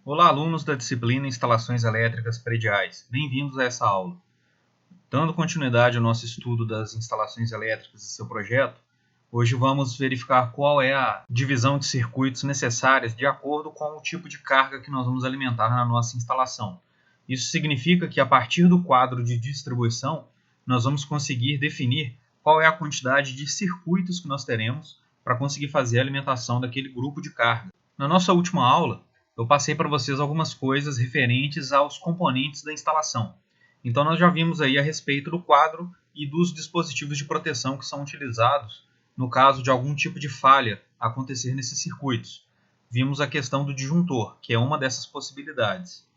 Olá, alunos da disciplina Instalações Elétricas Prediais. Bem-vindos a essa aula. Dando continuidade ao nosso estudo das instalações elétricas e seu projeto, hoje vamos verificar qual é a divisão de circuitos necessárias de acordo com o tipo de carga que nós vamos alimentar na nossa instalação. Isso significa que, a partir do quadro de distribuição, nós vamos conseguir definir qual é a quantidade de circuitos que nós teremos para conseguir fazer a alimentação daquele grupo de carga. Na nossa última aula, eu passei para vocês algumas coisas referentes aos componentes da instalação. Então nós já vimos aí a respeito do quadro e dos dispositivos de proteção que são utilizados no caso de algum tipo de falha acontecer nesses circuitos. Vimos a questão do disjuntor, que é uma dessas possibilidades.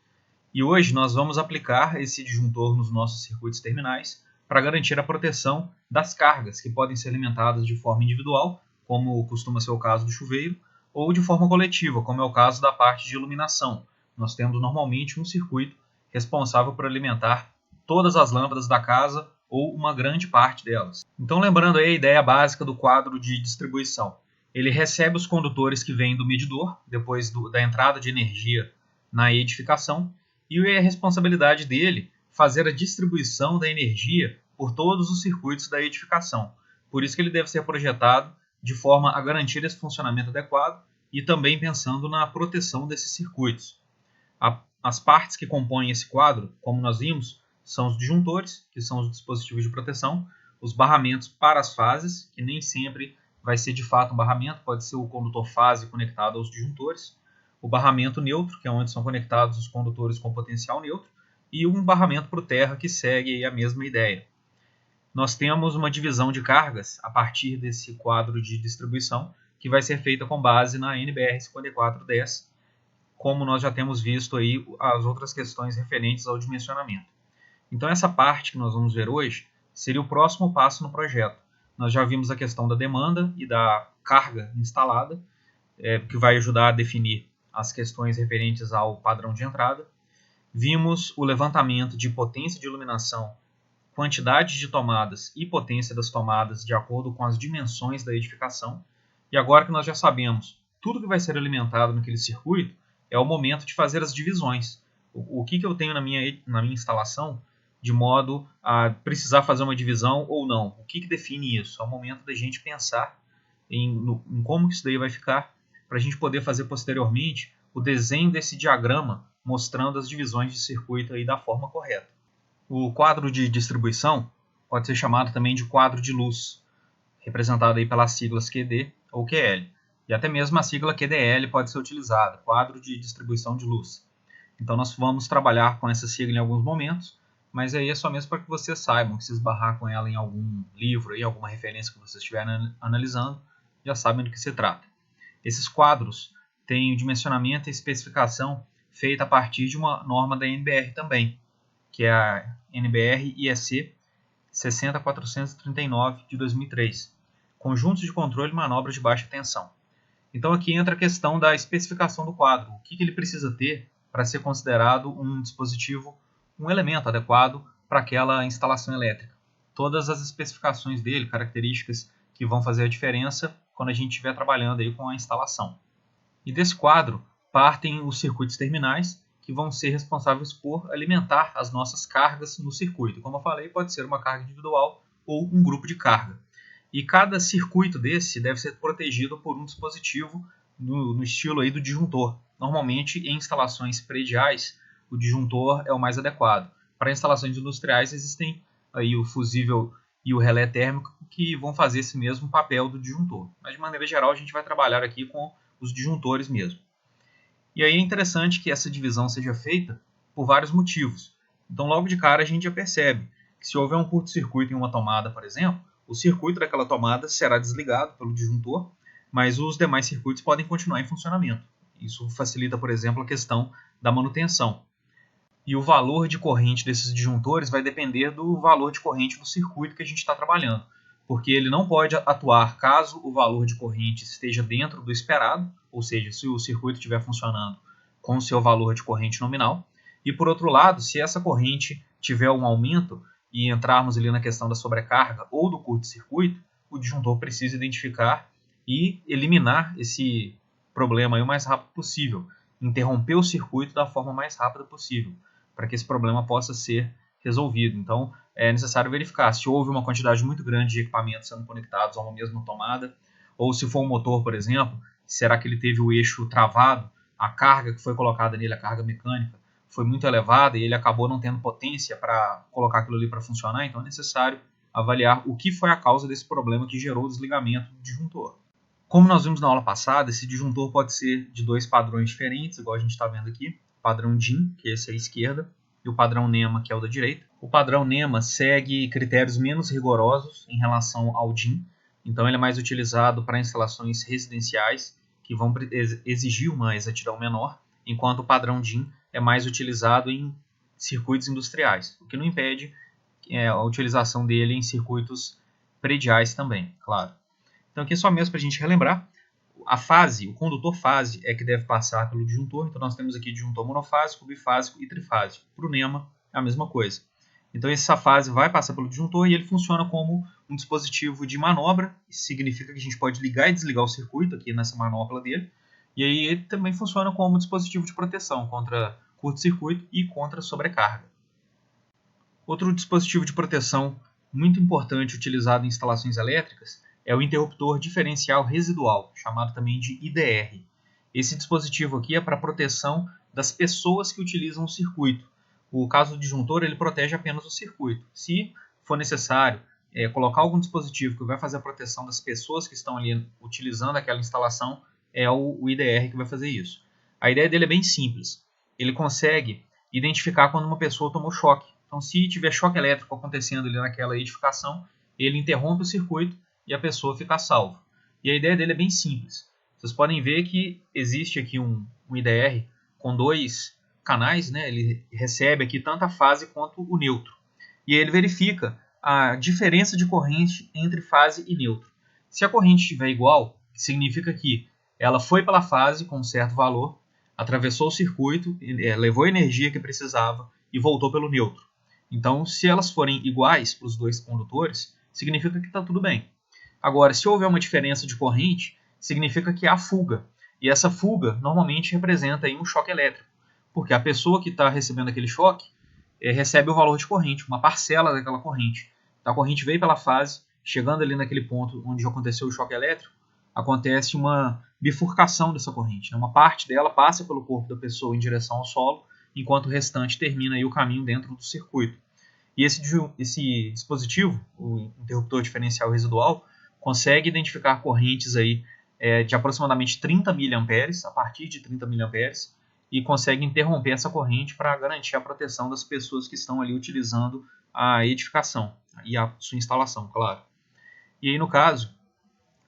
E hoje nós vamos aplicar esse disjuntor nos nossos circuitos terminais para garantir a proteção das cargas que podem ser alimentadas de forma individual, como costuma ser o caso do chuveiro, ou de forma coletiva, como é o caso da parte de iluminação. Nós temos normalmente um circuito responsável por alimentar todas as lâmpadas da casa ou uma grande parte delas. Então, lembrando aí a ideia básica do quadro de distribuição. Ele recebe os condutores que vêm do medidor, depois da entrada de energia na edificação, e é a responsabilidade dele fazer a distribuição da energia por todos os circuitos da edificação. Por isso que ele deve ser projetado de forma a garantir esse funcionamento adequado e também pensando na proteção desses circuitos. As partes que compõem esse quadro, como nós vimos, são os disjuntores, que são os dispositivos de proteção, os barramentos para as fases, que nem sempre vai ser de fato um barramento, pode ser o condutor fase conectado aos disjuntores, o barramento neutro, que é onde são conectados os condutores com potencial neutro, e um barramento por terra, que segue aí a mesma ideia. Nós temos uma divisão de cargas a partir desse quadro de distribuição, que vai ser feita com base na NBR 5410, como nós já temos visto aí as outras questões referentes ao dimensionamento. Então essa parte que nós vamos ver hoje seria o próximo passo no projeto. Nós já vimos a questão da demanda e da carga instalada, que vai ajudar a definir as questões referentes ao padrão de entrada. Vimos o levantamento de potência de iluminação, quantidade de tomadas e potência das tomadas de acordo com as dimensões da edificação. E agora que nós já sabemos tudo que vai ser alimentado naquele circuito, é o momento de fazer as divisões. O que eu tenho na minha instalação de modo a precisar fazer uma divisão ou não? O que define isso? É o momento da gente pensar em como que isso daí vai ficar, para a gente poder fazer posteriormente o desenho desse diagrama mostrando as divisões de circuito aí da forma correta. O quadro de distribuição pode ser chamado também de quadro de luz, representado aí pelas siglas QD ou QL. E até mesmo a sigla QDL pode ser utilizada, quadro de distribuição de luz. Então nós vamos trabalhar com essa sigla em alguns momentos, mas aí é só mesmo para que vocês saibam, que se esbarrar com ela em algum livro, aí, alguma referência que vocês estiverem analisando, já sabem do que se trata. Esses quadros têm o dimensionamento e especificação feita a partir de uma norma da NBR também, que é a NBR IEC 60439 de 2003, Conjuntos de Controle e Manobras de Baixa Tensão. Então aqui entra a questão da especificação do quadro, o que ele precisa ter para ser considerado um dispositivo, um elemento adequado para aquela instalação elétrica. Todas as especificações dele, características que vão fazer a diferença quando a gente estiver trabalhando aí com a instalação. E desse quadro partem os circuitos terminais, que vão ser responsáveis por alimentar as nossas cargas no circuito. Como eu falei, pode ser uma carga individual ou um grupo de carga. E cada circuito desse deve ser protegido por um dispositivo no estilo aí do disjuntor. Normalmente, em instalações prediais, o disjuntor é o mais adequado. Para instalações industriais, existem aí o fusível e o relé térmico, que vão fazer esse mesmo papel do disjuntor. Mas, de maneira geral, a gente vai trabalhar aqui com os disjuntores mesmo. E aí é interessante que essa divisão seja feita por vários motivos. Então, logo de cara, a gente já percebe que se houver um curto-circuito em uma tomada, por exemplo, o circuito daquela tomada será desligado pelo disjuntor, mas os demais circuitos podem continuar em funcionamento. Isso facilita, por exemplo, a questão da manutenção. E o valor de corrente desses disjuntores vai depender do valor de corrente do circuito que a gente está trabalhando, porque ele não pode atuar caso o valor de corrente esteja dentro do esperado, ou seja, se o circuito estiver funcionando com o seu valor de corrente nominal. E por outro lado, se essa corrente tiver um aumento e entrarmos ali na questão da sobrecarga ou do curto-circuito, o disjuntor precisa identificar e eliminar esse problema aí o mais rápido possível. interromper o circuito da forma mais rápida possível, para que esse problema possa ser resolvido. Então, é necessário verificar se houve uma quantidade muito grande de equipamentos sendo conectados a uma mesma tomada, ou se for um motor, por exemplo, será que ele teve o eixo travado, a carga que foi colocada nele, a carga mecânica, foi muito elevada e ele acabou não tendo potência para colocar aquilo ali para funcionar. Então é necessário avaliar o que foi a causa desse problema que gerou o desligamento do disjuntor. Como nós vimos na aula passada, esse disjuntor pode ser de dois padrões diferentes, igual a gente está vendo aqui. O padrão DIN, que esse é a esquerda, e o padrão NEMA, que é o da direita. O padrão NEMA segue critérios menos rigorosos em relação ao DIN, então ele é mais utilizado para instalações residenciais, que vão exigir uma exatidão menor, enquanto o padrão DIN é mais utilizado em circuitos industriais, o que não impede a utilização dele em circuitos prediais também, claro. Então aqui é só mesmo para a gente relembrar, a fase, o condutor fase é que deve passar pelo disjuntor, então nós temos aqui disjuntor monofásico, bifásico e trifásico. Para o NEMA é a mesma coisa. Então essa fase vai passar pelo disjuntor e ele funciona como um dispositivo de manobra, isso significa que a gente pode ligar e desligar o circuito aqui nessa manopla dele, e aí ele também funciona como dispositivo de proteção contra curto-circuito e contra sobrecarga. Outro dispositivo de proteção muito importante utilizado em instalações elétricas é o interruptor diferencial residual, chamado também de IDR. Esse dispositivo aqui é para proteção das pessoas que utilizam o circuito. O caso do disjuntor, ele protege apenas o circuito. Se for necessário colocar algum dispositivo que vai fazer a proteção das pessoas que estão ali utilizando aquela instalação, é o IDR que vai fazer isso. A ideia dele é bem simples. Ele consegue identificar quando uma pessoa tomou choque. Então, se tiver choque elétrico acontecendo ali naquela edificação, ele interrompe o circuito e a pessoa fica salva. E a ideia dele é bem simples. Vocês podem ver que existe aqui um IDR com dois canais, né? Ele recebe aqui tanto a fase quanto o neutro. E aí ele verifica a diferença de corrente entre fase e neutro. Se a corrente estiver igual, significa que ela foi pela fase com um certo valor, atravessou o circuito, levou a energia que precisava e voltou pelo neutro. Então, se elas forem iguais para os dois condutores, significa que está tudo bem. Agora, se houver uma diferença de corrente, significa que há fuga. E essa fuga normalmente representa aí um choque elétrico, porque a pessoa que está recebendo aquele choque recebe o valor de corrente, uma parcela daquela corrente. Então, a corrente veio pela fase, chegando ali naquele ponto onde aconteceu o choque elétrico, acontece uma bifurcação dessa corrente. Uma parte dela passa pelo corpo da pessoa em direção ao solo, enquanto o restante termina aí o caminho dentro do circuito. E esse dispositivo, o interruptor diferencial residual, consegue identificar correntes aí, de aproximadamente 30 mA, a partir de 30 mA, e consegue interromper essa corrente para garantir a proteção das pessoas que estão ali utilizando a edificação e a sua instalação, claro. E aí, no caso,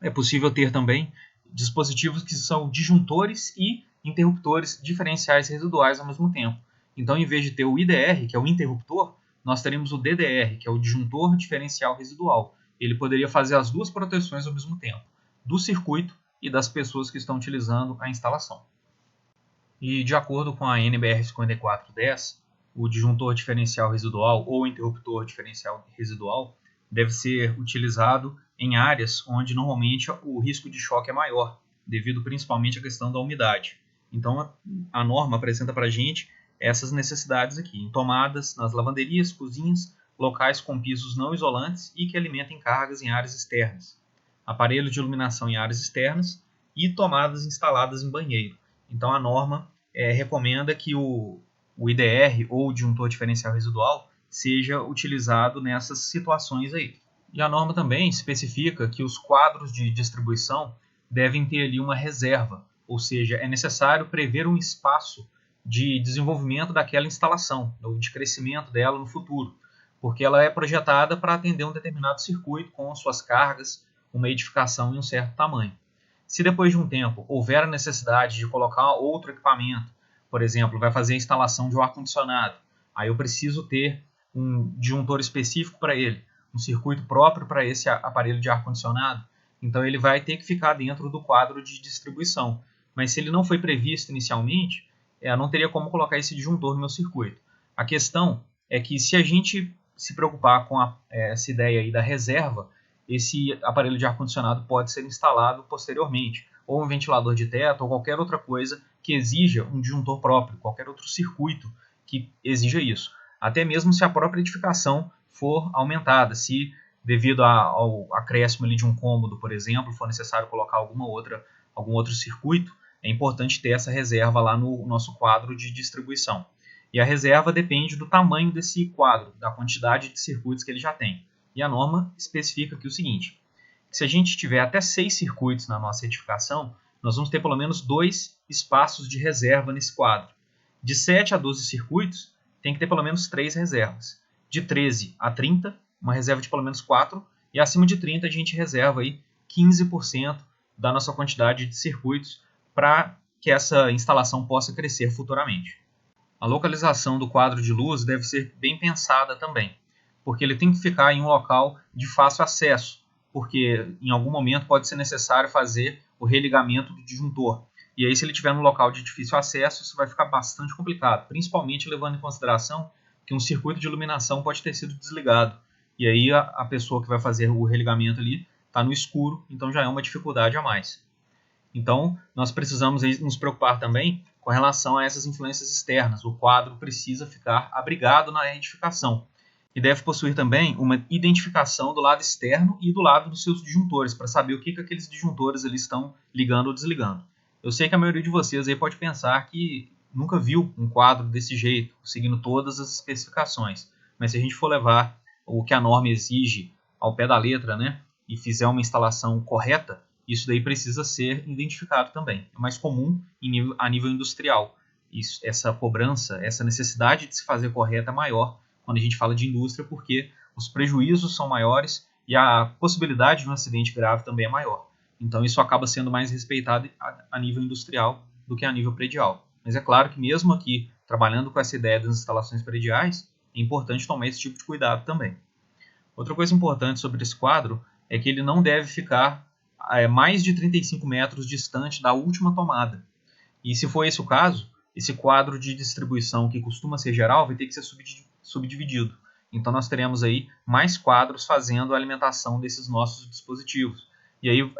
é possível ter também dispositivos que são disjuntores e interruptores diferenciais residuais ao mesmo tempo. Então, em vez de ter o IDR, que é o interruptor, nós teremos o DDR, que é o disjuntor diferencial residual. Ele poderia fazer as duas proteções ao mesmo tempo, do circuito e das pessoas que estão utilizando a instalação. E de acordo com a NBR 5410, o disjuntor diferencial residual ou interruptor diferencial residual deve ser utilizado em áreas onde normalmente o risco de choque é maior, devido principalmente à questão da umidade. Então a norma apresenta para a gente essas necessidades aqui, em tomadas, nas lavanderias, cozinhas, locais com pisos não isolantes e que alimentem cargas em áreas externas, aparelhos de iluminação em áreas externas e tomadas instaladas em banheiro. Então a norma recomenda que o IDR ou o disjuntor diferencial residual seja utilizado nessas situações aí. E a norma também especifica que os quadros de distribuição devem ter ali uma reserva, ou seja, é necessário prever um espaço de desenvolvimento daquela instalação, ou de crescimento dela no futuro, porque ela é projetada para atender um determinado circuito com suas cargas, uma edificação em um certo tamanho. Se depois de um tempo houver a necessidade de colocar outro equipamento, por exemplo, vai fazer a instalação de um ar-condicionado, aí eu preciso ter um disjuntor específico para ele, um circuito próprio para esse aparelho de ar-condicionado, então ele vai ter que ficar dentro do quadro de distribuição. Mas se ele não foi previsto inicialmente, não teria como colocar esse disjuntor no meu circuito. A questão é que se a gente se preocupar com essa ideia aí da reserva, esse aparelho de ar-condicionado pode ser instalado posteriormente, ou um ventilador de teto, ou qualquer outra coisa que exija um disjuntor próprio, qualquer outro circuito que exija isso. Até mesmo se a própria edificação for aumentada, se devido ao acréscimo ali de um cômodo, por exemplo, for necessário colocar algum outro circuito, é importante ter essa reserva lá no nosso quadro de distribuição. E a reserva depende do tamanho desse quadro, da quantidade de circuitos que ele já tem. E a norma especifica aqui o seguinte: se a gente tiver até 6 circuitos na nossa edificação, nós vamos ter pelo menos 2 espaços de reserva nesse quadro. De 7 a 12 circuitos, tem que ter pelo menos 3 reservas. De 13 a 30, uma reserva de pelo menos 4. E acima de 30, a gente reserva aí 15% da nossa quantidade de circuitos para que essa instalação possa crescer futuramente. A localização do quadro de luz deve ser bem pensada também, porque ele tem que ficar em um local de fácil acesso, porque em algum momento pode ser necessário fazer o religamento do disjuntor. E aí, se ele estiver num local de difícil acesso, isso vai ficar bastante complicado, principalmente levando em consideração que um circuito de iluminação pode ter sido desligado. E aí a pessoa que vai fazer o religamento ali está no escuro, então já é uma dificuldade a mais. Então, nós precisamos aí nos preocupar também com relação a essas influências externas. O quadro precisa ficar abrigado na edificação. E deve possuir também uma identificação do lado externo e do lado dos seus disjuntores, para saber o que aqueles disjuntores ali estão ligando ou desligando. Eu sei que a maioria de vocês aí pode pensar que nunca viu um quadro desse jeito, seguindo todas as especificações. Mas se a gente for levar o que a norma exige ao pé da letra, né, e fizer uma instalação correta, isso daí precisa ser identificado também. É mais comum a nível industrial. Essa cobrança, essa necessidade de se fazer correta é maior quando a gente fala de indústria, porque os prejuízos são maiores e a possibilidade de um acidente grave também é maior. Então isso acaba sendo mais respeitado a nível industrial do que a nível predial. Mas é claro que mesmo aqui, trabalhando com essa ideia das instalações prediais, é importante tomar esse tipo de cuidado também. Outra coisa importante sobre esse quadro é que ele não deve ficar mais de 35 metros distante da última tomada. E se for esse o caso, esse quadro de distribuição, que costuma ser geral, vai ter que ser subdividido. Então nós teremos aí mais quadros fazendo a alimentação desses nossos dispositivos. E aí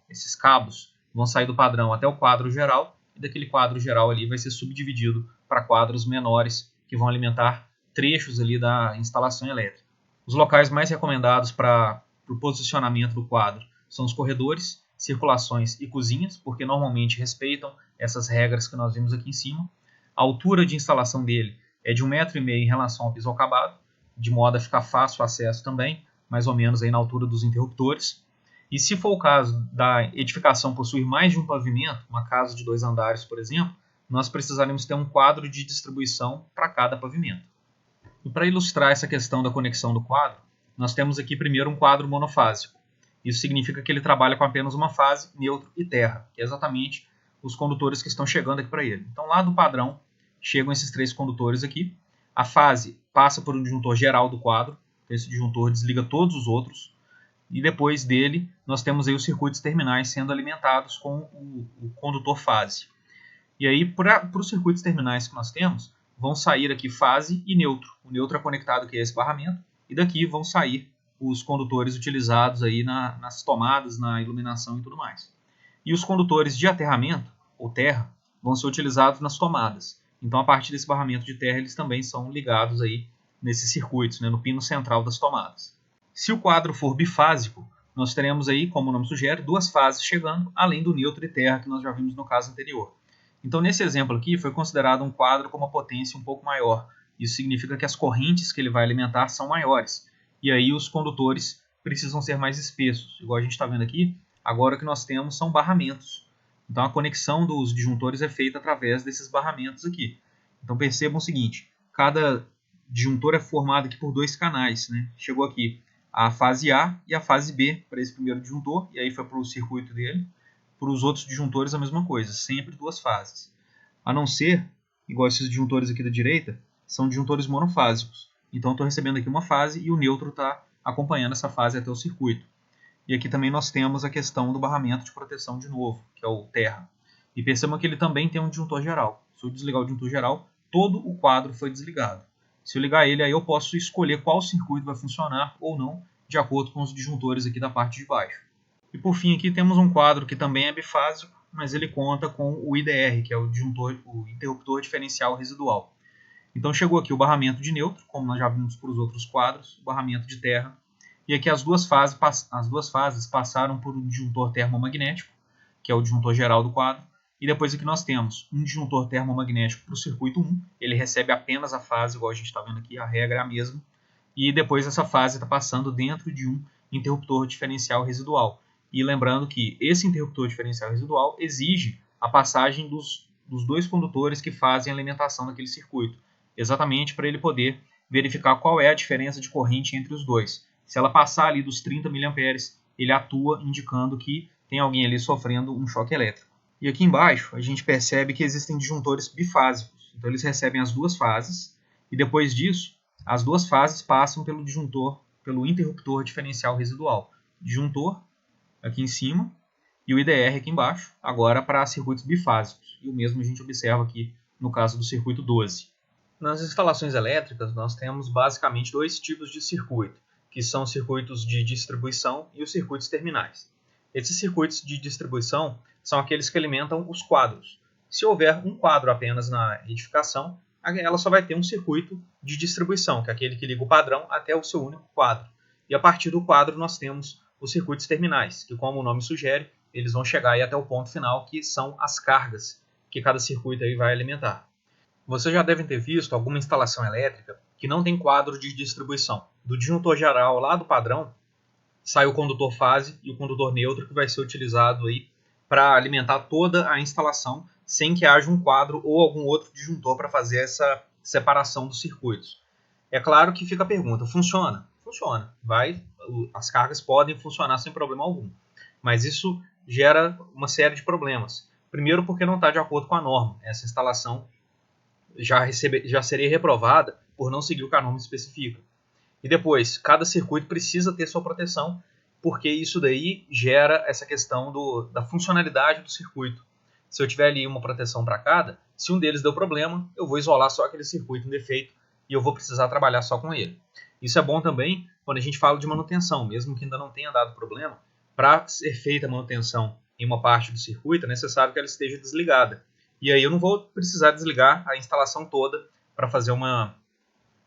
esses cabos vão sair do padrão até o quadro geral, e daquele quadro geral ali vai ser subdividido para quadros menores que vão alimentar trechos ali da instalação elétrica. Os locais mais recomendados para o posicionamento do quadro são os corredores, circulações e cozinhas, porque normalmente respeitam essas regras que nós vimos aqui em cima. A altura de instalação dele é de 1,5 m em relação ao piso acabado, de modo a ficar fácil o acesso também, mais ou menos aí na altura dos interruptores. E se for o caso da edificação possuir mais de um pavimento, uma casa de 2 andares, por exemplo, nós precisaremos ter um quadro de distribuição para cada pavimento. E para ilustrar essa questão da conexão do quadro, nós temos aqui primeiro um quadro monofásico. Isso significa que ele trabalha com apenas uma fase, neutro e terra, que é exatamente os condutores que estão chegando aqui para ele. Então lá do padrão chegam esses 3 condutores aqui. A fase passa por um disjuntor geral do quadro, esse disjuntor desliga todos os outros, e depois dele nós temos aí os circuitos terminais sendo alimentados com o condutor fase. E aí para os circuitos terminais que nós temos, vão sair aqui fase e neutro. O neutro é conectado aqui a esse barramento, e daqui vão sair os condutores utilizados aí nas tomadas, na iluminação e tudo mais. E os condutores de aterramento, ou terra, vão ser utilizados nas tomadas. Então, a partir desse barramento de terra, eles também são ligados aí nesses circuitos, né, no pino central das tomadas. Se o quadro for bifásico, nós teremos aí, como o nome sugere, 2 fases chegando, além do neutro e terra que nós já vimos no caso anterior. Então, nesse exemplo aqui, foi considerado um quadro com uma potência um pouco maior. Isso significa que as correntes que ele vai alimentar são maiores. E aí os condutores precisam ser mais espessos. Igual a gente está vendo aqui, agora o que nós temos são barramentos. Então a conexão dos disjuntores é feita através desses barramentos aqui. Então percebam o seguinte, cada disjuntor é formado aqui por 2 canais, né? Chegou aqui a fase A e a fase B para esse primeiro disjuntor, e aí foi para o circuito dele. Para os outros disjuntores a mesma coisa, sempre 2 fases. A não ser, igual esses disjuntores aqui da direita, são disjuntores monofásicos. Então, estou recebendo aqui uma fase e o neutro está acompanhando essa fase até o circuito. E aqui também nós temos a questão do barramento de proteção de novo, que é o terra. E percebam que ele também tem um disjuntor geral. Se eu desligar o disjuntor geral, todo o quadro foi desligado. Se eu ligar ele, aí eu posso escolher qual circuito vai funcionar ou não, de acordo com os disjuntores aqui da parte de baixo. E por fim aqui temos um quadro que também é bifásico, mas ele conta com o IDR, que é o interruptor diferencial residual. Então chegou aqui o barramento de neutro, como nós já vimos para os outros quadros, o barramento de terra, e aqui as duas fases passaram por um disjuntor termomagnético, que é o disjuntor geral do quadro, e depois aqui nós temos um disjuntor termomagnético para o circuito 1, ele recebe apenas a fase, igual a gente está vendo aqui, a regra é a mesma, e depois essa fase está passando dentro de um interruptor diferencial residual. E lembrando que esse interruptor diferencial residual exige a passagem dos dois condutores que fazem a alimentação daquele circuito, exatamente para ele poder verificar qual é a diferença de corrente entre os dois. Se ela passar ali dos 30 mA, ele atua indicando que tem alguém ali sofrendo um choque elétrico. E aqui embaixo a gente percebe que existem disjuntores bifásicos. Então eles recebem as duas fases e depois disso as duas fases passam pelo interruptor diferencial residual. Disjuntor aqui em cima e o IDR aqui embaixo, agora para circuitos bifásicos. E o mesmo a gente observa aqui no caso do circuito 12. Nas instalações elétricas nós temos basicamente dois tipos de circuito, que são os circuitos de distribuição e os circuitos terminais. Esses circuitos de distribuição são aqueles que alimentam os quadros. Se houver um quadro apenas na edificação, ela só vai ter um circuito de distribuição, que é aquele que liga o padrão até o seu único quadro. E a partir do quadro nós temos os circuitos terminais, que como o nome sugere, eles vão chegar aí até o ponto final, que são as cargas que cada circuito aí vai alimentar. Vocês já devem ter visto alguma instalação elétrica que não tem quadro de distribuição. Do disjuntor geral lá do padrão, sai o condutor fase e o condutor neutro, que vai ser utilizado aí para alimentar toda a instalação, sem que haja um quadro ou algum outro disjuntor para fazer essa separação dos circuitos. É claro que fica a pergunta, funciona? Funciona. As cargas podem funcionar sem problema algum. Mas isso gera uma série de problemas. Primeiro porque não está de acordo com a norma. Essa instalação já seria reprovada por não seguir o que a norma especifica. E depois, cada circuito precisa ter sua proteção, porque isso daí gera essa questão da funcionalidade do circuito. Se eu tiver ali uma proteção para cada, se um deles deu problema, eu vou isolar só aquele circuito em defeito e eu vou precisar trabalhar só com ele. Isso é bom também quando a gente fala de manutenção, mesmo que ainda não tenha dado problema. Para ser feita a manutenção em uma parte do circuito, é necessário que ela esteja desligada. E aí eu não vou precisar desligar a instalação toda para fazer uma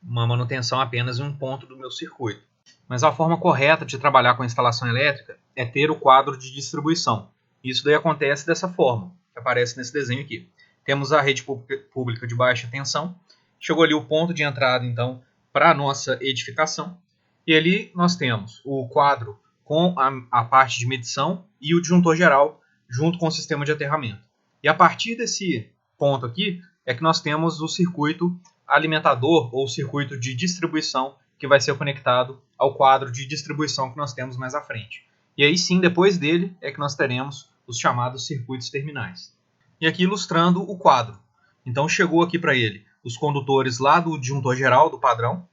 manutenção apenas em um ponto do meu circuito. Mas a forma correta de trabalhar com a instalação elétrica é ter o quadro de distribuição. Isso daí acontece dessa forma, que aparece nesse desenho aqui. Temos a rede pública de baixa tensão. Chegou ali o ponto de entrada, então, para a nossa edificação. E ali nós temos o quadro com a parte de medição e o disjuntor geral junto com o sistema de aterramento. E a partir desse ponto aqui é que nós temos o circuito alimentador ou circuito de distribuição que vai ser conectado ao quadro de distribuição que nós temos mais à frente. E aí sim, depois dele, é que nós teremos os chamados circuitos terminais. E aqui ilustrando o quadro. Então chegou aqui para ele os condutores lá do disjuntor geral, do padrão,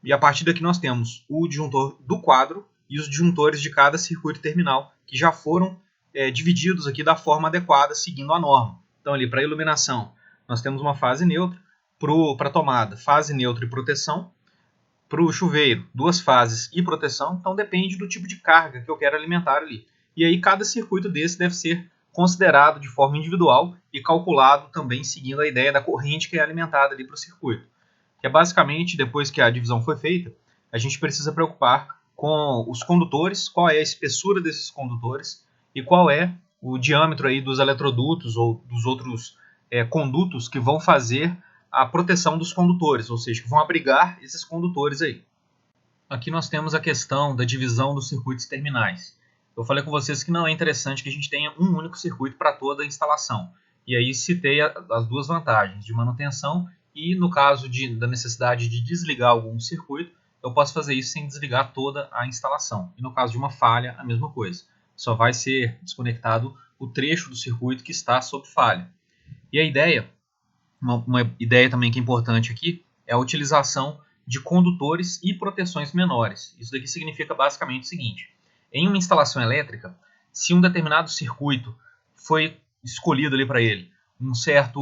e a partir daqui nós temos o disjuntor do quadro e os disjuntores de cada circuito terminal, que já foram divididos aqui da forma adequada, seguindo a norma. Então ali para a iluminação, nós temos uma fase neutra, para a tomada, fase neutra e proteção, para o chuveiro, duas fases e proteção, então depende do tipo de carga que eu quero alimentar ali. E aí cada circuito desse deve ser considerado de forma individual e calculado também seguindo a ideia da corrente que é alimentada ali para o circuito. Que é basicamente, depois que a divisão foi feita, a gente precisa preocupar com os condutores, qual é a espessura desses condutores e qual é o diâmetro aí dos eletrodutos ou dos outros condutos que vão fazer a proteção dos condutores, ou seja, que vão abrigar esses condutores aí. Aqui nós temos a questão da divisão dos circuitos terminais. Eu falei com vocês que não é interessante que a gente tenha um único circuito para toda a instalação. E aí citei as duas vantagens, de manutenção e no caso da necessidade de desligar algum circuito, eu posso fazer isso sem desligar toda a instalação. E no caso de uma falha, a mesma coisa. Só vai ser desconectado o trecho do circuito que está sob falha. E a ideia, uma ideia também que é importante aqui, é a utilização de condutores e proteções menores. Isso daqui significa basicamente o seguinte: em uma instalação elétrica, se um determinado circuito foi escolhido ali para ele, uma certa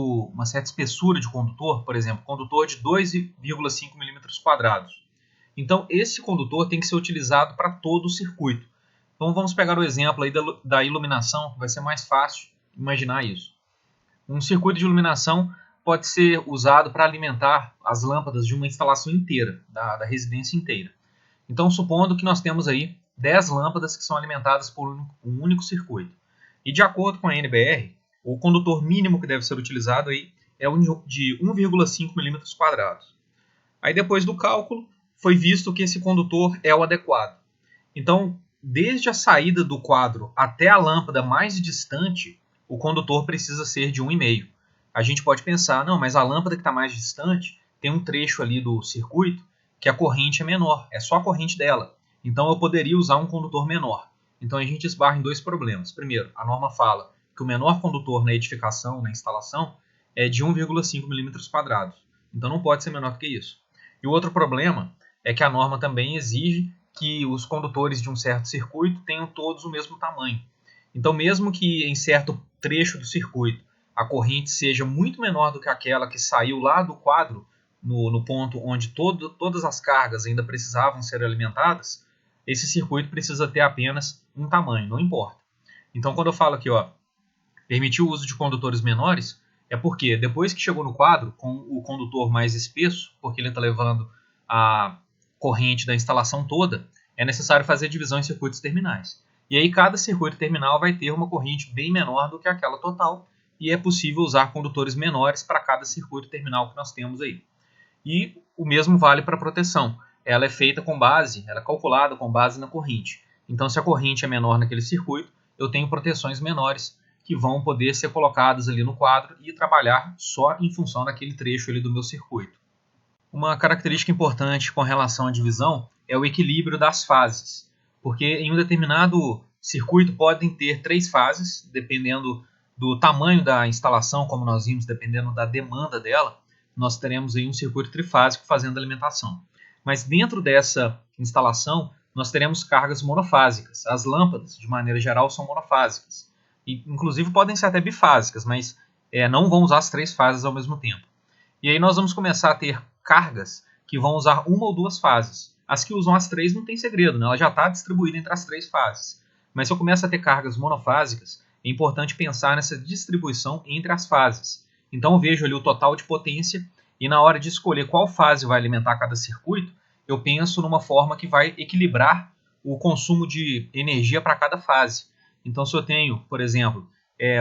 espessura de condutor, por exemplo, condutor de 2,5 mm². Então, esse condutor tem que ser utilizado para todo o circuito. Então, vamos pegar o exemplo aí da iluminação, que vai ser mais fácil imaginar isso. Um circuito de iluminação pode ser usado para alimentar as lâmpadas de uma instalação inteira, da residência inteira. Então, supondo que nós temos aí 10 lâmpadas que são alimentadas por um único circuito. E de acordo com a NBR, o condutor mínimo que deve ser utilizado aí é de 1,5 milímetros quadrados. Aí depois do cálculo, foi visto que esse condutor é o adequado. Então, desde a saída do quadro até a lâmpada mais distante, o condutor precisa ser de 1,5. A gente pode pensar, não, mas a lâmpada que está mais distante tem um trecho ali do circuito que a corrente é menor, é só a corrente dela. Então eu poderia usar um condutor menor. Então a gente esbarra em dois problemas. Primeiro, a norma fala que o menor condutor na edificação, na instalação, é de 1,5 milímetros quadrados. Então não pode ser menor do que isso. E o outro problema é que a norma também exige que os condutores de um certo circuito tenham todos o mesmo tamanho. Então, mesmo que em certo trecho do circuito a corrente seja muito menor do que aquela que saiu lá do quadro, no ponto onde todas as cargas ainda precisavam ser alimentadas, esse circuito precisa ter apenas um tamanho, não importa. Então, quando eu falo aqui, permitir o uso de condutores menores, é porque depois que chegou no quadro, com o condutor mais espesso, porque ele está levando a corrente da instalação toda, é necessário fazer divisão em circuitos terminais. E aí cada circuito terminal vai ter uma corrente bem menor do que aquela total, e é possível usar condutores menores para cada circuito terminal que nós temos aí. E o mesmo vale para a proteção. Ela é feita com base, ela é calculada com base na corrente. Então, se a corrente é menor naquele circuito, eu tenho proteções menores que vão poder ser colocadas ali no quadro e trabalhar só em função daquele trecho ali do meu circuito. Uma característica importante com relação à divisão é o equilíbrio das fases, porque em um determinado circuito podem ter 3 fases, dependendo do tamanho da instalação, como nós vimos, dependendo da demanda dela, nós teremos aí um circuito trifásico fazendo alimentação. Mas dentro dessa instalação, nós teremos cargas monofásicas. As lâmpadas, de maneira geral, são monofásicas. E, inclusive, podem ser até bifásicas, mas não vão usar as 3 fases ao mesmo tempo. E aí nós vamos começar a ter cargas que vão usar uma ou 2 fases. As que usam as 3 não tem segredo, né? Ela já está distribuída entre as 3 fases. Mas se eu começo a ter cargas monofásicas, é importante pensar nessa distribuição entre as fases. Então eu vejo ali o total de potência e na hora de escolher qual fase vai alimentar cada circuito, eu penso numa forma que vai equilibrar o consumo de energia para cada fase. Então se eu tenho, por exemplo,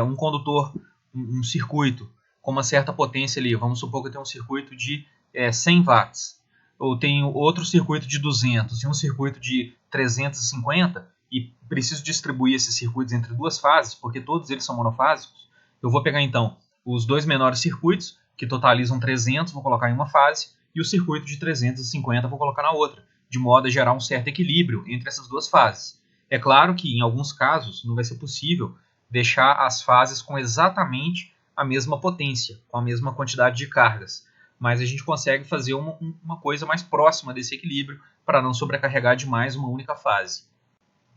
um condutor, um circuito com uma certa potência ali, vamos supor que eu tenho um circuito de 100 watts, ou tenho outro circuito de 200 e um circuito de 350, e preciso distribuir esses circuitos entre 2 fases, porque todos eles são monofásicos, eu vou pegar então os 2 menores circuitos, que totalizam 300, vou colocar em uma fase, e o circuito de 350 vou colocar na outra, de modo a gerar um certo equilíbrio entre essas 2 fases. É claro que em alguns casos não vai ser possível deixar as fases com exatamente a mesma potência, com a mesma quantidade de cargas, mas a gente consegue fazer uma coisa mais próxima desse equilíbrio para não sobrecarregar demais uma única fase.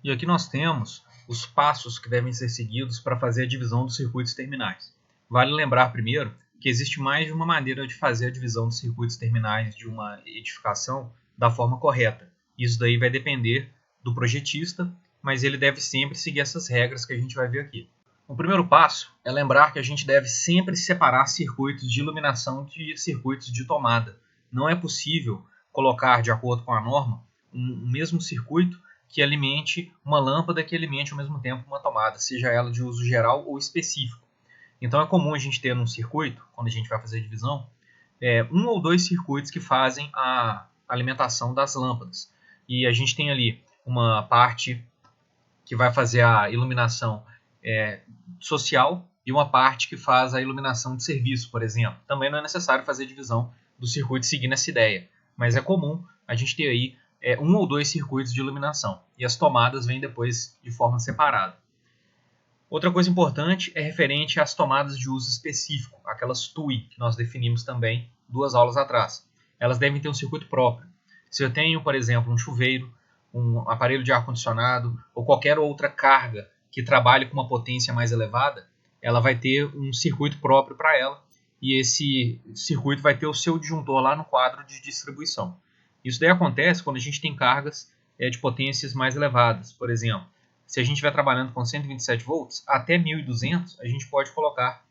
E aqui nós temos os passos que devem ser seguidos para fazer a divisão dos circuitos terminais. Vale lembrar primeiro que existe mais de uma maneira de fazer a divisão dos circuitos terminais de uma edificação da forma correta. Isso daí vai depender do projetista, mas ele deve sempre seguir essas regras que a gente vai ver aqui. O primeiro passo é lembrar que a gente deve sempre separar circuitos de iluminação de circuitos de tomada. Não é possível colocar, de acordo com a norma, um mesmo circuito que alimente uma lâmpada que alimente ao mesmo tempo uma tomada, seja ela de uso geral ou específico. Então é comum a gente ter num circuito, quando a gente vai fazer a divisão, 1 ou 2 circuitos que fazem a alimentação das lâmpadas. E a gente tem ali uma parte que vai fazer a iluminação social e uma parte que faz a iluminação de serviço, por exemplo. Também não é necessário fazer divisão do circuito seguindo essa ideia, mas é comum a gente ter aí 1 ou 2 circuitos de iluminação, e as tomadas vêm depois de forma separada. Outra coisa importante é referente às tomadas de uso específico, aquelas TUI, que nós definimos também 2 aulas atrás. Elas devem ter um circuito próprio. Se eu tenho, por exemplo, um chuveiro, um aparelho de ar-condicionado ou qualquer outra carga que trabalhe com uma potência mais elevada, ela vai ter um circuito próprio para ela, e esse circuito vai ter o seu disjuntor lá no quadro de distribuição. Isso daí acontece quando a gente tem cargas de potências mais elevadas. Por exemplo, se a gente estiver trabalhando com 127 volts, até 1200 a gente pode colocar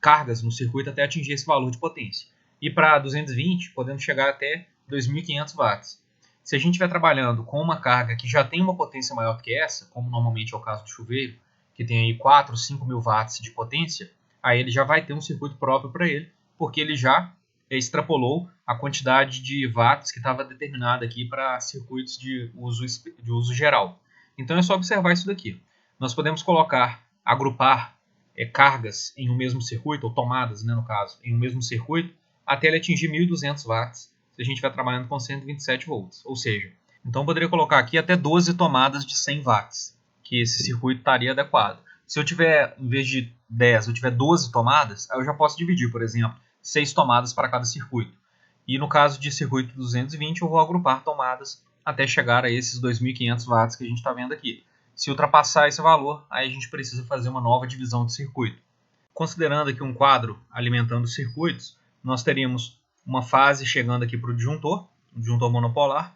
cargas no circuito até atingir esse valor de potência. E para 220 podemos chegar até 2500 watts. Se a gente estiver trabalhando com uma carga que já tem uma potência maior do que essa, como normalmente é o caso do chuveiro, que tem aí 4, 5 mil watts de potência, aí ele já vai ter um circuito próprio para ele, porque ele já extrapolou a quantidade de watts que estava determinada aqui para circuitos de uso geral. Então é só observar isso daqui. Nós podemos agrupar cargas em um mesmo circuito, ou tomadas, né, no caso, em um mesmo circuito, até ele atingir 1200 watts, se a gente estiver trabalhando com 127 volts. Ou seja, então eu poderia colocar aqui até 12 tomadas de 100 watts, que esse circuito estaria adequado. Se eu tiver, em vez de 10, eu tiver 12 tomadas, aí eu já posso dividir, por exemplo, 6 tomadas para cada circuito. E no caso de circuito 220, eu vou agrupar tomadas até chegar a esses 2500 watts que a gente está vendo aqui. Se ultrapassar esse valor, aí a gente precisa fazer uma nova divisão de circuito. Considerando aqui um quadro alimentando os circuitos, nós teríamos uma fase chegando aqui para o disjuntor monopolar,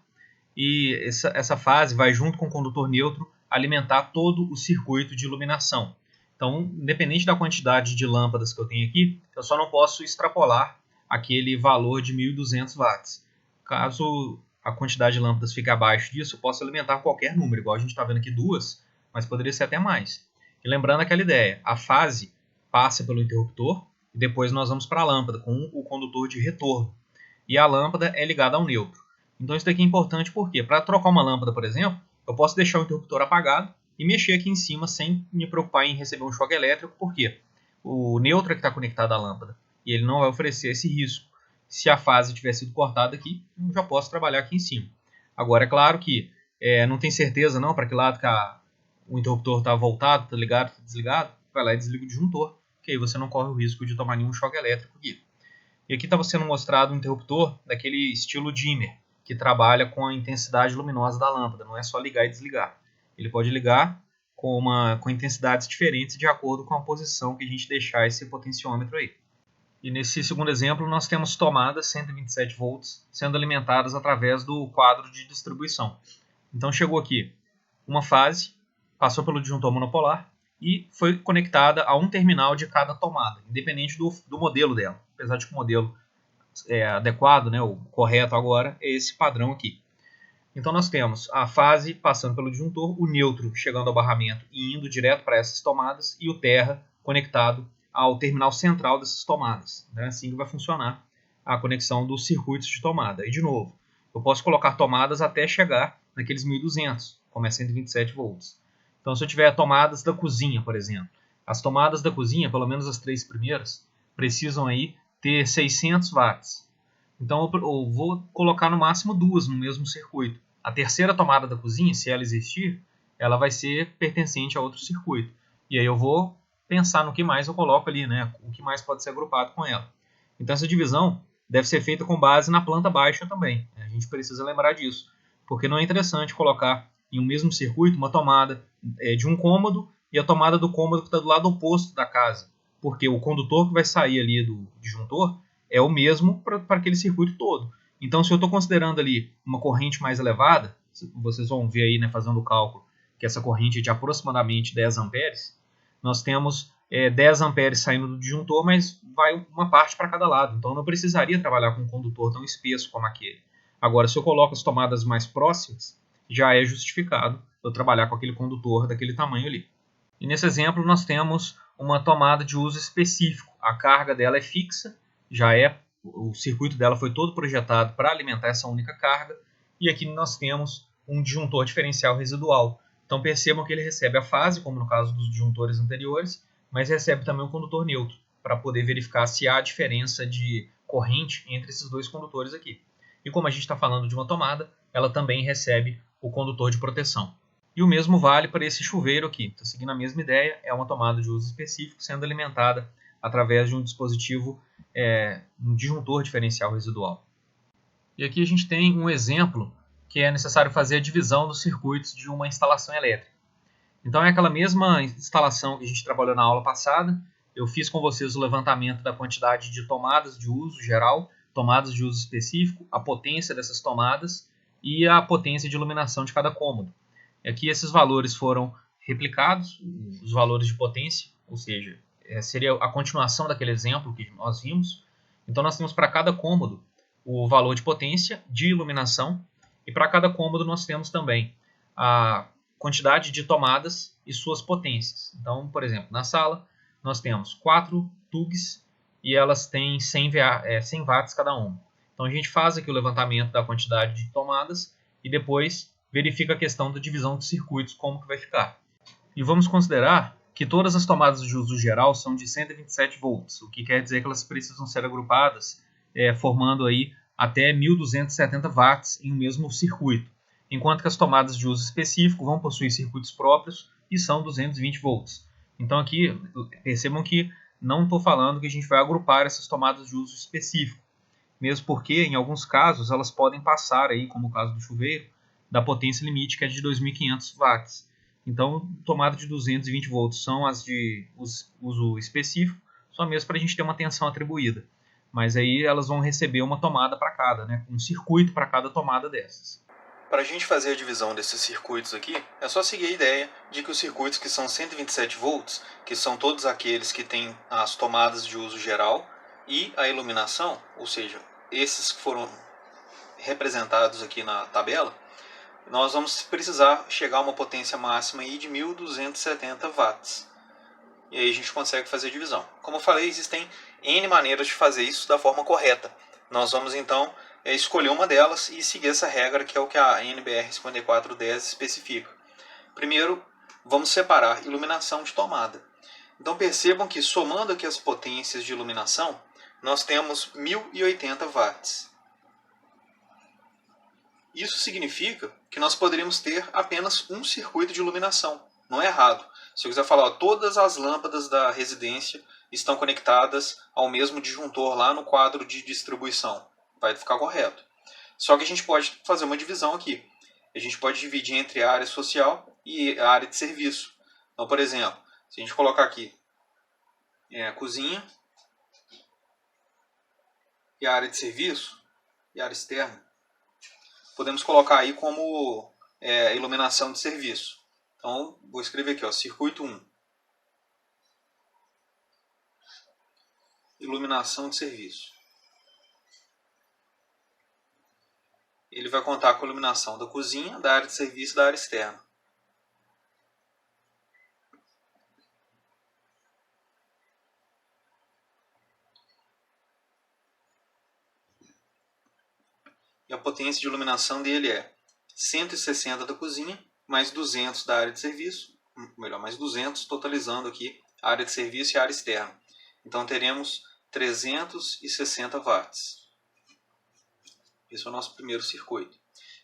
e essa fase vai junto com o condutor neutro alimentar todo o circuito de iluminação. Então, independente da quantidade de lâmpadas que eu tenho aqui, eu só não posso extrapolar aquele valor de 1200 watts. Caso a quantidade de lâmpadas fique abaixo disso, eu posso alimentar qualquer número, igual a gente está vendo aqui 2, mas poderia ser até mais. E lembrando aquela ideia, a fase passa pelo interruptor e depois nós vamos para a lâmpada com o condutor de retorno. E a lâmpada é ligada ao neutro. Então isso daqui é importante porque, para trocar uma lâmpada, por exemplo, eu posso deixar o interruptor apagado e mexer aqui em cima sem me preocupar em receber um choque elétrico, porque o neutro é que está conectado à lâmpada e ele não vai oferecer esse risco. Se a fase tiver sido cortada aqui, eu já posso trabalhar aqui em cima. Agora, é claro que não tem certeza não para que lado que o interruptor está voltado, está ligado, está desligado, vai lá e desliga o disjuntor, que aí você não corre o risco de tomar nenhum choque elétrico aqui. E aqui está sendo mostrado um interruptor daquele estilo dimmer, que trabalha com a intensidade luminosa da lâmpada, não é só ligar e desligar. Ele pode ligar com intensidades diferentes de acordo com a posição que a gente deixar esse potenciômetro aí. E nesse segundo exemplo nós temos tomadas 127 volts sendo alimentadas através do quadro de distribuição. Então chegou aqui uma fase, passou pelo disjuntor monopolar e foi conectada a um terminal de cada tomada, independente do modelo dela. Apesar de que o modelo adequado, né, o correto agora, é esse padrão aqui. Então nós temos a fase passando pelo disjuntor, o neutro chegando ao barramento e indo direto para essas tomadas e o terra conectado ao terminal central dessas tomadas. Né? Assim que vai funcionar a conexão dos circuitos de tomada. E de novo, eu posso colocar tomadas até chegar naqueles 1200, como é 127 volts. Então se eu tiver tomadas da cozinha, por exemplo, as tomadas da cozinha, pelo menos as 3 primeiras, precisam aí ter 600 watts. Então eu vou colocar no máximo 2 no mesmo circuito. A terceira tomada da cozinha, se ela existir, ela vai ser pertencente a outro circuito. E aí eu vou pensar no que mais eu coloco ali, né? O que mais pode ser agrupado com ela. Então essa divisão deve ser feita com base na planta baixa também. A gente precisa lembrar disso, porque não é interessante colocar em um mesmo circuito uma tomada de um cômodo e a tomada do cômodo que está do lado oposto da casa, porque o condutor que vai sair ali do disjuntor é o mesmo para aquele circuito todo. Então se eu estou considerando ali uma corrente mais elevada, vocês vão ver aí, né, fazendo o cálculo, que essa corrente é de aproximadamente 10 amperes, nós temos 10 amperes saindo do disjuntor, mas vai uma parte para cada lado. Então eu não precisaria trabalhar com um condutor tão espesso como aquele. Agora, se eu coloco as tomadas mais próximas, já é justificado eu trabalhar com aquele condutor daquele tamanho ali. E nesse exemplo nós temos uma tomada de uso específico. A carga dela é fixa, o circuito dela foi todo projetado para alimentar essa única carga. E aqui nós temos um disjuntor diferencial residual. Então percebam que ele recebe a fase, como no caso dos disjuntores anteriores, mas recebe também um condutor neutro, para poder verificar se há diferença de corrente entre esses dois condutores aqui. E como a gente está falando de uma tomada, ela também recebe o condutor de proteção. E o mesmo vale para esse chuveiro aqui. Está seguindo a mesma ideia, é uma tomada de uso específico sendo alimentada através de um dispositivo, um disjuntor diferencial residual. E aqui a gente tem um exemplo que é necessário fazer a divisão dos circuitos de uma instalação elétrica. Então é aquela mesma instalação que a gente trabalhou na aula passada. Eu fiz com vocês o levantamento da quantidade de tomadas de uso geral, tomadas de uso específico, a potência dessas tomadas e a potência de iluminação de cada cômodo. E aqui esses valores foram replicados, os valores de potência, ou seja, seria a continuação daquele exemplo que nós vimos. Então nós temos para cada cômodo o valor de potência, de iluminação, e para cada cômodo nós temos também a quantidade de tomadas e suas potências. Então, por exemplo, na sala nós temos 4 TUGs e elas têm 100 watts cada uma. Então a gente faz aqui o levantamento da quantidade de tomadas e depois verifica a questão da divisão de circuitos, como que vai ficar. E vamos considerar que todas as tomadas de uso geral são de 127 volts, o que quer dizer que elas precisam ser agrupadas, formando aí até 1270 watts em um mesmo circuito, enquanto que as tomadas de uso específico vão possuir circuitos próprios e são 220 volts. Então aqui, percebam que não estou falando que a gente vai agrupar essas tomadas de uso específico, mesmo porque em alguns casos elas podem passar, aí, como o caso do chuveiro, da potência limite que é de 2.500 watts. Então, tomada de 220 volts são as de uso específico, só mesmo para a gente ter uma tensão atribuída. Mas aí elas vão receber uma tomada para cada, né? Um circuito para cada tomada dessas. Para a gente fazer a divisão desses circuitos aqui, é só seguir a ideia de que os circuitos que são 127 volts, que são todos aqueles que têm as tomadas de uso geral e a iluminação, ou seja, esses que foram representados aqui na tabela, nós vamos precisar chegar a uma potência máxima aí de 1270 watts. E aí a gente consegue fazer a divisão. Como eu falei, existem N maneiras de fazer isso da forma correta. Nós vamos então escolher uma delas e seguir essa regra, que é o que a NBR 5410 especifica. Primeiro, vamos separar iluminação de tomada. Então percebam que, somando aqui as potências de iluminação, nós temos 1080 watts. Isso significa que nós poderíamos ter apenas um circuito de iluminação. Não é errado. Se eu quiser falar, todas as lâmpadas da residência estão conectadas ao mesmo disjuntor lá no quadro de distribuição, vai ficar correto. Só que a gente pode fazer uma divisão aqui. A gente pode dividir entre a área social e a área de serviço. Então, por exemplo, se a gente colocar aqui a cozinha e a área de serviço e a área externa, podemos colocar aí como iluminação de serviço. Então, vou escrever aqui, ó, circuito 1. Iluminação de serviço. Ele vai contar com a iluminação da cozinha, da área de serviço e da área externa. E a potência de iluminação dele é 160 da cozinha, mais 200 da área de serviço, melhor, mais 200, totalizando aqui a área de serviço e a área externa. Então teremos 360 watts. Esse é o nosso primeiro circuito.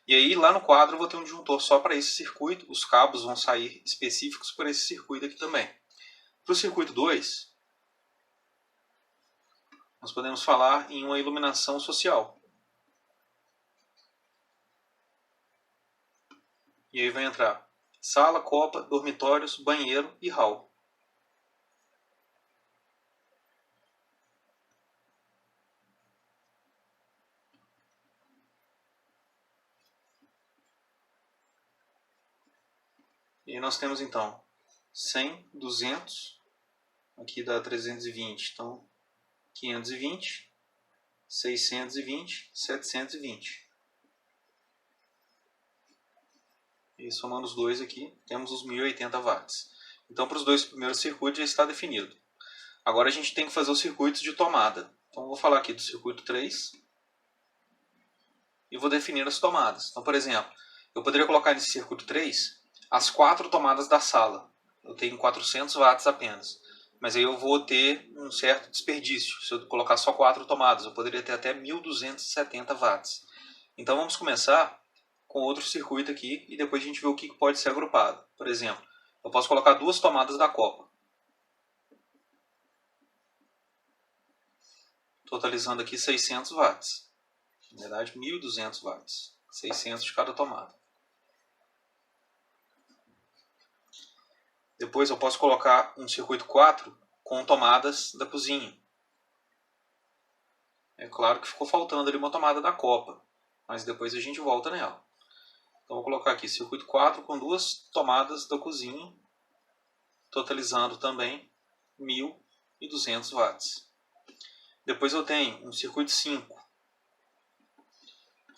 E aí lá no quadro eu vou ter um disjuntor só para esse circuito, os cabos vão sair específicos para esse circuito aqui também. Para o circuito 2, nós podemos falar em uma iluminação social. E aí vai entrar sala, copa, dormitórios, banheiro e hall. E aí nós temos então 100, 200, aqui dá 320, então 520, 620, 720. E somando os dois aqui, temos os 1080 watts. Então, para os dois primeiros circuitos já está definido. Agora a gente tem que fazer os circuitos de tomada. Então, vou falar aqui do circuito 3 e vou definir as tomadas. Então, por exemplo, eu poderia colocar nesse circuito 3 as 4 tomadas da sala. Eu tenho 400 watts apenas. Mas aí eu vou ter um certo desperdício. Se eu colocar só 4 tomadas, eu poderia ter até 1270 watts. Então, vamos começar com outro circuito aqui e depois a gente vê o que pode ser agrupado. Por exemplo, eu posso colocar 2 tomadas da copa, totalizando aqui 600 watts. Na verdade, 1200 watts. 600 de cada tomada. Depois eu posso colocar um circuito 4 com tomadas da cozinha. É claro que ficou faltando ali uma tomada da copa, mas depois a gente volta nela. Então vou colocar aqui circuito 4 com duas tomadas da cozinha, totalizando também 1.200 watts. Depois eu tenho um circuito 5.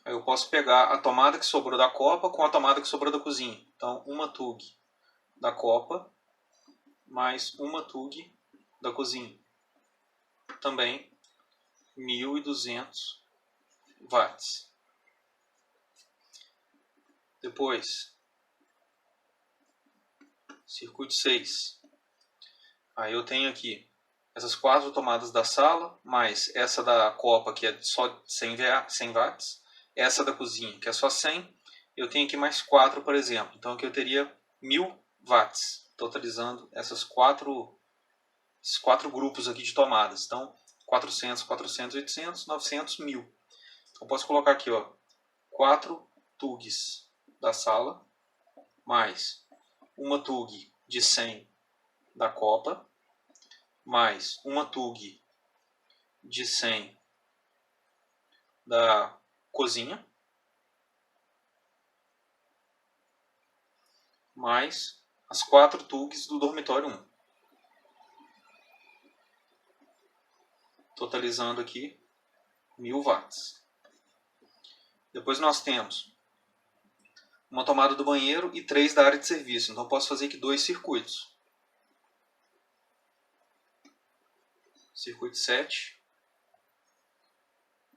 Aí eu posso pegar a tomada que sobrou da copa com a tomada que sobrou da cozinha. Então uma TUG da copa mais uma TUG da cozinha. Também 1.200 watts. Depois, circuito 6. Aí eu tenho aqui essas 4 tomadas da sala, mais essa da copa que é só 100 watts, essa da cozinha que é só 100. Eu tenho aqui mais 4, por exemplo. Então aqui eu teria 1.000 watts, totalizando esses quatro grupos aqui de tomadas. Então 400, 400, 800, 900, 1.000. Então posso colocar aqui, ó, 4 TUGs da sala, mais uma TUG de 100 da copa, mais uma TUG de 100 da cozinha, mais as 4 TUGs do dormitório 1. Totalizando aqui 1.000 watts. Depois nós temos uma tomada do banheiro e 3 da área de serviço. Então posso fazer aqui 2 circuitos. Circuito 7.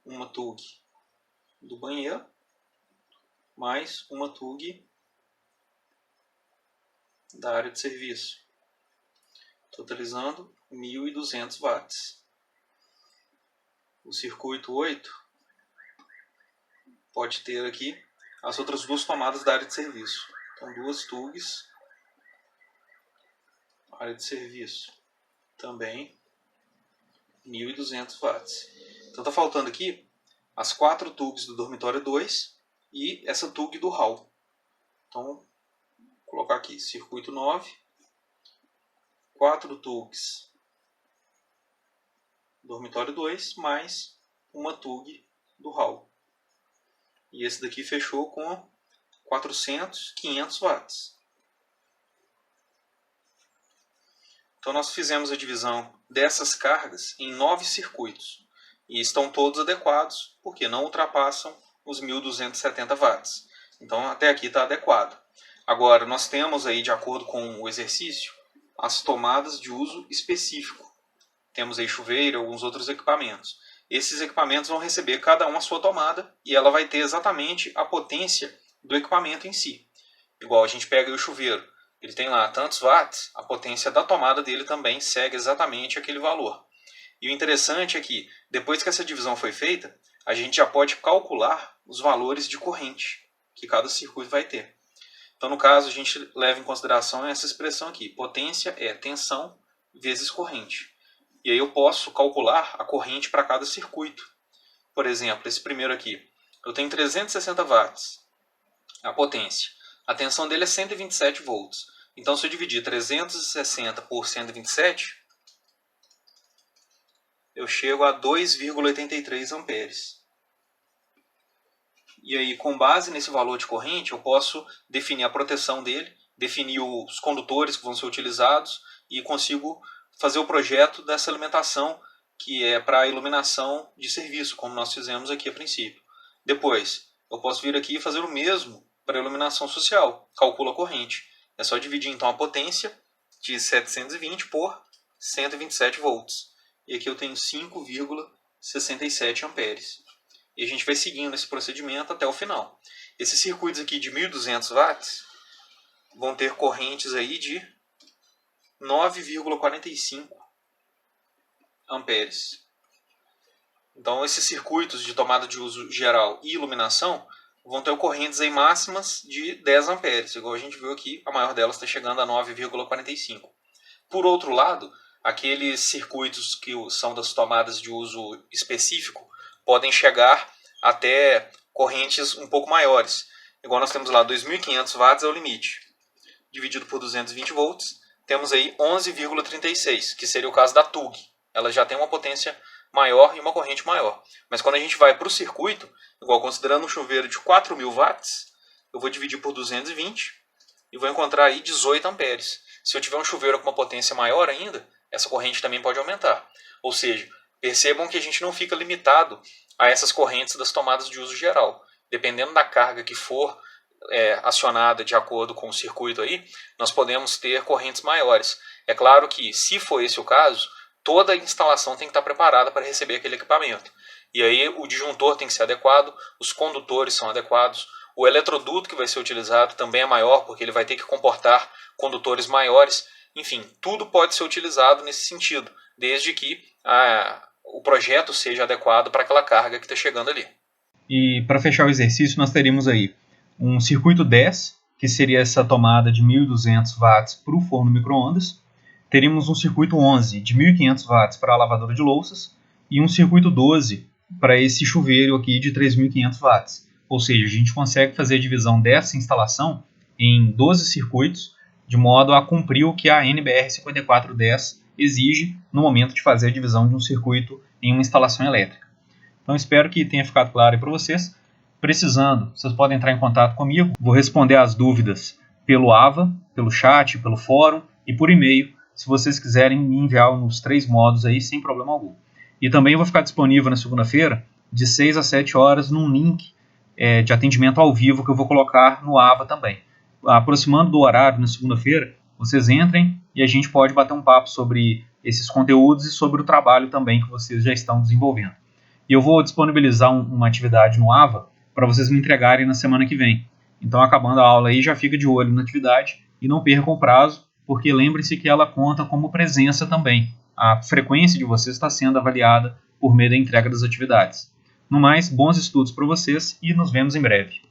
Uma TUG do banheiro. Mais uma TUG da área de serviço. Totalizando 1.200 watts. O circuito 8 pode ter aqui as outras 2 tomadas da área de serviço. Então 2 TUGs, área de serviço, também 1.200 watts. Então está faltando aqui as 4 TUGs do dormitório 2 e essa TUG do hall. Então vou colocar aqui circuito 9, 4 TUGs dormitório 2 mais uma TUG do hall. E esse daqui fechou com 400, 500 watts. Então nós fizemos a divisão dessas cargas em 9 circuitos. E estão todos adequados, porque não ultrapassam os 1.270 watts. Então até aqui está adequado. Agora nós temos aí, de acordo com o exercício, as tomadas de uso específico. Temos aí chuveiro e alguns outros equipamentos. Esses equipamentos vão receber cada um a sua tomada e ela vai ter exatamente a potência do equipamento em si. Igual a gente pega o chuveiro, ele tem lá tantos watts, a potência da tomada dele também segue exatamente aquele valor. E o interessante é que, depois que essa divisão foi feita, a gente já pode calcular os valores de corrente que cada circuito vai ter. Então, no caso, a gente leva em consideração essa expressão aqui. Potência é tensão vezes corrente. E aí eu posso calcular a corrente para cada circuito. Por exemplo, esse primeiro aqui. Eu tenho 360 watts. A potência. A tensão dele é 127 volts. Então, se eu dividir 360 por 127, eu chego a 2,83 amperes. E aí, com base nesse valor de corrente, eu posso definir a proteção dele, definir os condutores que vão ser utilizados e consigo fazer o projeto dessa alimentação que é para a iluminação de serviço, como nós fizemos aqui a princípio. Depois, eu posso vir aqui e fazer o mesmo para a iluminação social. Calculo a corrente. É só dividir então a potência de 720 por 127 volts. E aqui eu tenho 5,67 amperes. E a gente vai seguindo esse procedimento até o final. Esses circuitos aqui de 1.200 watts vão ter correntes aí de 9,45 amperes. Então esses circuitos de tomada de uso geral e iluminação vão ter correntes aí máximas de 10 amperes. Igual a gente viu aqui, a maior delas está chegando a 9,45. Por outro lado, aqueles circuitos que são das tomadas de uso específico podem chegar até correntes um pouco maiores. Igual nós temos lá 2.500 watts é o limite. Dividido por 220 volts, temos aí 11,36, que seria o caso da TUG. Ela já tem uma potência maior e uma corrente maior. Mas quando a gente vai para o circuito, igual considerando um chuveiro de 4.000 watts, eu vou dividir por 220 e vou encontrar aí 18 amperes. Se eu tiver um chuveiro com uma potência maior ainda, essa corrente também pode aumentar. Ou seja, percebam que a gente não fica limitado a essas correntes das tomadas de uso geral. Dependendo da carga que for acionada de acordo com o circuito aí, nós podemos ter correntes maiores. É claro que, se for esse o caso, toda a instalação tem que estar preparada para receber aquele equipamento. E aí o disjuntor tem que ser adequado, os condutores são adequados, o eletroduto que vai ser utilizado também é maior, porque ele vai ter que comportar condutores maiores. Enfim, tudo pode ser utilizado nesse sentido, desde que o projeto seja adequado para aquela carga que está chegando ali. E para fechar o exercício, nós teríamos aí um circuito 10, que seria essa tomada de 1.200 watts para o forno micro-ondas. Teríamos um circuito 11 de 1.500 watts para a lavadora de louças e um circuito 12 para esse chuveiro aqui de 3.500 watts. Ou seja, a gente consegue fazer a divisão dessa instalação em 12 circuitos, de modo a cumprir o que a NBR 5410 exige no momento de fazer a divisão de um circuito em uma instalação elétrica. Então espero que tenha ficado claro para vocês. Precisando, vocês podem entrar em contato comigo. Vou responder as dúvidas pelo AVA, pelo chat, pelo fórum e por e-mail, se vocês quiserem me enviar nos 3 modos aí, sem problema algum. E também vou ficar disponível na segunda-feira, de 6 às 7 horas, num link de atendimento ao vivo que eu vou colocar no AVA também. Aproximando do horário na segunda-feira, vocês entrem e a gente pode bater um papo sobre esses conteúdos e sobre o trabalho também que vocês já estão desenvolvendo. E eu vou disponibilizar uma atividade no AVA para vocês me entregarem na semana que vem. Então, acabando a aula aí, já fica de olho na atividade e não percam o prazo, porque lembre-se que ela conta como presença também. A frequência de vocês está sendo avaliada por meio da entrega das atividades. No mais, bons estudos para vocês e nos vemos em breve.